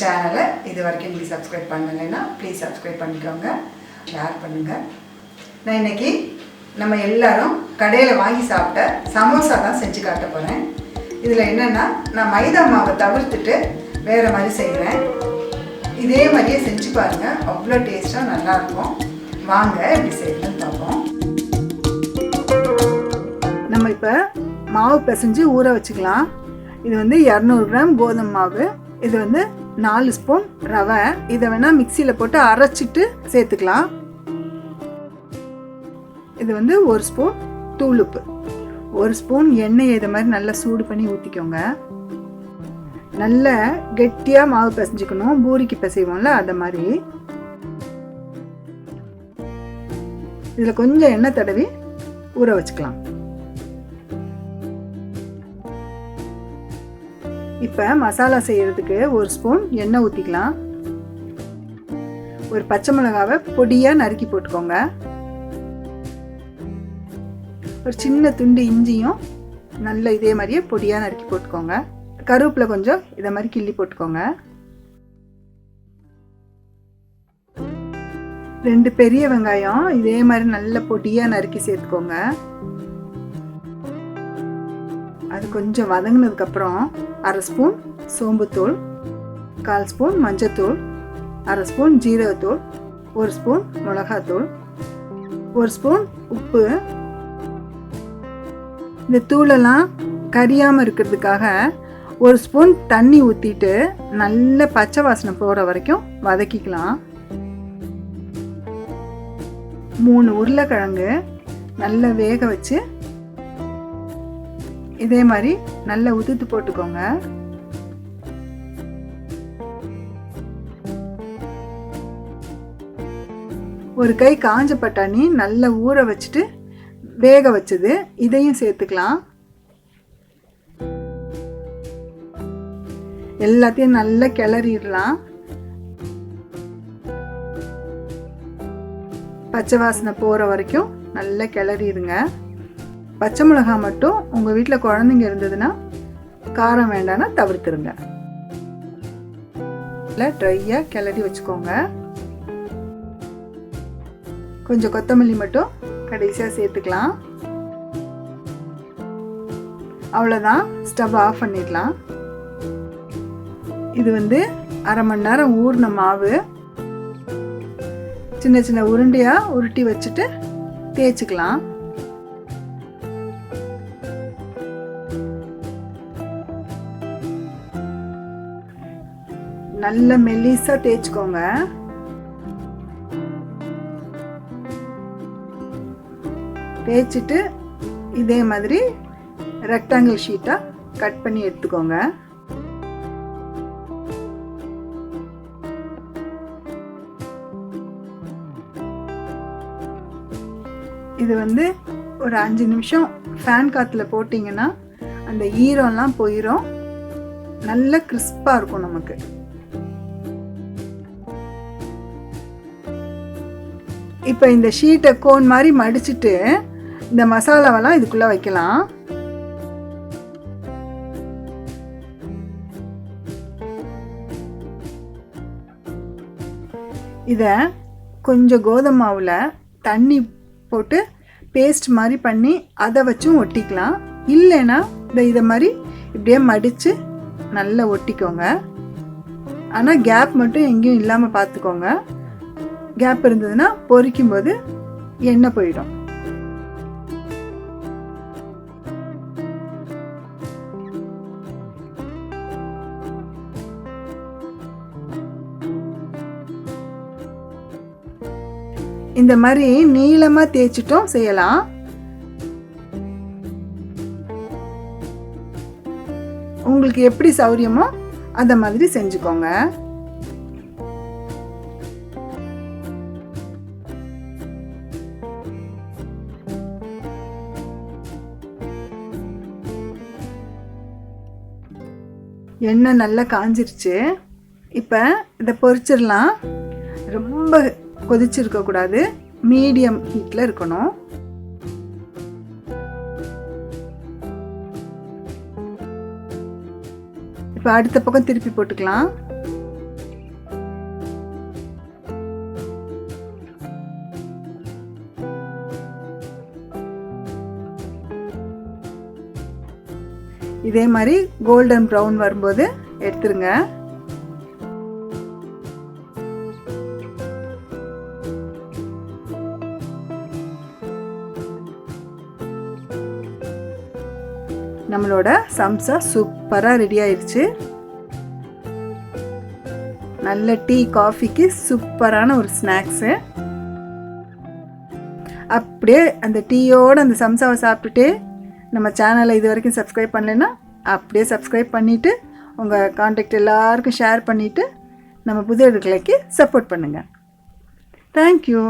சேனலை இது வரைக்கும் நீங்கள் சப்ஸ்கிரைப் பண்ணலைன்னா ப்ளீஸ் சப்ஸ்கிரைப் பண்ணிக்கோங்க, ஷேர் பண்ணுங்கள். நான் இன்றைக்கி நம்ம எல்லோரும் கடையில் வாங்கி சாப்பிட்ட சமோசா தான் செஞ்சு காட்ட போகிறேன். இதில் என்னென்னா, நான் மைதா மாவை தவிர்த்துட்டு வேறு மாதிரி செய்கிறேன். இதே மாதிரியே செஞ்சு பாருங்கள், அவ்வளோ டேஸ்ட்டாக நல்லாயிருக்கும். வாங்க எப்படி செய்யணும்னு பார்ப்போம். நம்ம இப்போ மாவு பிசைஞ்சு ஊற வச்சுக்கலாம். இது 200 கிராம் கோதுமை மாவு, இது 4 ஸ்பூன் ரவை. இதை வேணால் மிக்சியில் போட்டு அரைச்சிட்டு சேர்த்துக்கலாம். இது 1 ஸ்பூன் தூளுப்பு, 1 ஸ்பூன் எண்ணெய் இதை மாதிரி நல்லா சூடு பண்ணி ஊற்றிக்கோங்க. நல்லா கெட்டியாக மாவு பிசைஞ்சிக்கணும், பூரிக்கு பிசைவோம்ல அதை மாதிரி. இதில் கொஞ்சம் எண்ணெய் தடவி ஊற வச்சுக்கலாம். இப்போ மசாலா செய்கிறதுக்கு 1 ஸ்பூன் எண்ணெய் ஊற்றிக்கலாம். ஒரு பச்சை மிளகாவை பொடியாக நறுக்கி போட்டுக்கோங்க. ஒரு சின்ன துண்டு இஞ்சியும் நல்ல இதே மாதிரியே பொடியாக நறுக்கி போட்டுக்கோங்க. கருவேப்பிலை கொஞ்சம் இதை மாதிரி கிள்ளி போட்டுக்கோங்க. 2 பெரிய வெங்காயம் இதே மாதிரி நல்ல பொடியாக நறுக்கி சேர்த்துக்கோங்க. அது கொஞ்சம் வதங்கினதுக்கப்புறம் 1/2 ஸ்பூன் சோம்புத்தூள், 1/4 ஸ்பூன் மஞ்சத்தூள், 1/2 ஸ்பூன் ஜீரகத்தூள், 1 ஸ்பூன் மிளகாத்தூள், 1 ஸ்பூன் உப்பு. இந்த தூளெல்லாம் கரியாமல் இருக்கிறதுக்காக 1 ஸ்பூன் தண்ணி ஊற்றிட்டு நல்ல பச்சை வாசனை போகிற வரைக்கும் வதக்கிக்கலாம். 3 உருளைக்கிழங்கு நல்லா வேக வச்சு இதே மாதிரி நல்லா உதுத்து போட்டுக்கோங்க. ஒரு கை காஞ்ச பட்டாணி நல்லா ஊற வச்சுட்டு வேக வச்சது, இதையும் சேர்த்துக்கலாம். எல்லாத்தையும் நல்லா கிளறிடலாம். பச்சை வாசனை போகிற வரைக்கும் நல்லா கிளறிடுங்க. பச்சை மிளகாய் மட்டும் உங்கள் வீட்டில் குழந்தைங்க இருந்ததுன்னா காரம் வேண்டாம்னா தவிர்த்துருங்க. நல்லா ட்ரையாக கிளறி வச்சுக்கோங்க. கொஞ்சம் கொத்தமல்லி மட்டும் கடைசியாக சேர்த்துக்கலாம். அவ்வளோதான், ஸ்டவ் ஆஃப் பண்ணிடலாம். இது 1/2 மணி நேரம் ஊறின மாவு. சின்ன சின்ன உருண்டையாக உருட்டி வச்சுட்டு தேய்ச்சிக்கலாம். நல்ல மெல்லிசா தேய்ச்சிக்கோங்க. தேய்ச்சிட்டு இதே மாதிரி ரெக்டாங்கிள் ஷீட்டாக கட் பண்ணி எடுத்துக்கோங்க. இது ஒரு 5 நிமிஷம் ஃபேன் காற்றுல போட்டிங்கன்னா அந்த ஈரம்லாம் போயிடும். நல்ல கிறிஸ்பாக இருக்கும் நமக்கு. இப்போ இந்த ஷீட்டை கோன் மாதிரி மடிச்சுட்டு இந்த மசாலாவெல்லாம் இதுக்குள்ளே வைக்கலாம். இதை கொஞ்சம் கோதுமை மாவில் தண்ணி போட்டு பேஸ்ட் மாதிரி பண்ணி அதை வச்சும் ஒட்டிக்கலாம். இல்லைன்னா இதை மாதிரி இப்படியே மடித்து நல்லா ஒட்டிக்கோங்க. ஆனால் கேப் மட்டும் எங்கேயும் இல்லாமல் பார்த்துக்கோங்க. கேப் இருந்ததுன்னா பொரிக்கும்போது எண்ணெய் போயிடும். இந்த மாதிரி நீளமாக தேய்ச்சிட்டும் செய்யலாம். உங்களுக்கு எப்படி சௌரியமோ அதை மாதிரி செஞ்சுக்கோங்க. எண்ணெய் நல்லா காஞ்சிருச்சு. இப்போ இதை பொரிச்சிடலாம். ரொம்ப கொதிச்சிருக்கக்கூடாது, மீடியம் ஹீட்டில் இருக்கணும். இப்போ அடுத்த பக்கம் திருப்பி போட்டுக்கலாம். இதே மாதிரி கோல்டன் ப்ரௌன் வரும்போது எடுத்துருங்க. நம்மளோட சம்சா சூப்பராக ரெடி ஆயிடுச்சு. நல்ல டீ காஃபிக்கு சூப்பரான ஒரு ஸ்நாக்ஸு. அப்படியே அந்த டீயோடு அந்த சம்சாவை சாப்பிட்டுட்டு நம்ம சேனலை இது வரைக்கும் சப்ஸ்கிரைப் பண்ணலைன்னா அப்படியே சப்ஸ்கிரைப் பண்ணிவிட்டு உங்கள் கான்டாக்ட் எல்லாருக்கும் ஷேர் பண்ணிவிட்டு நம்ம புது அடுக்கலைக்கு சப்போர்ட் பண்ணுங்கள். தேங்க்யூ.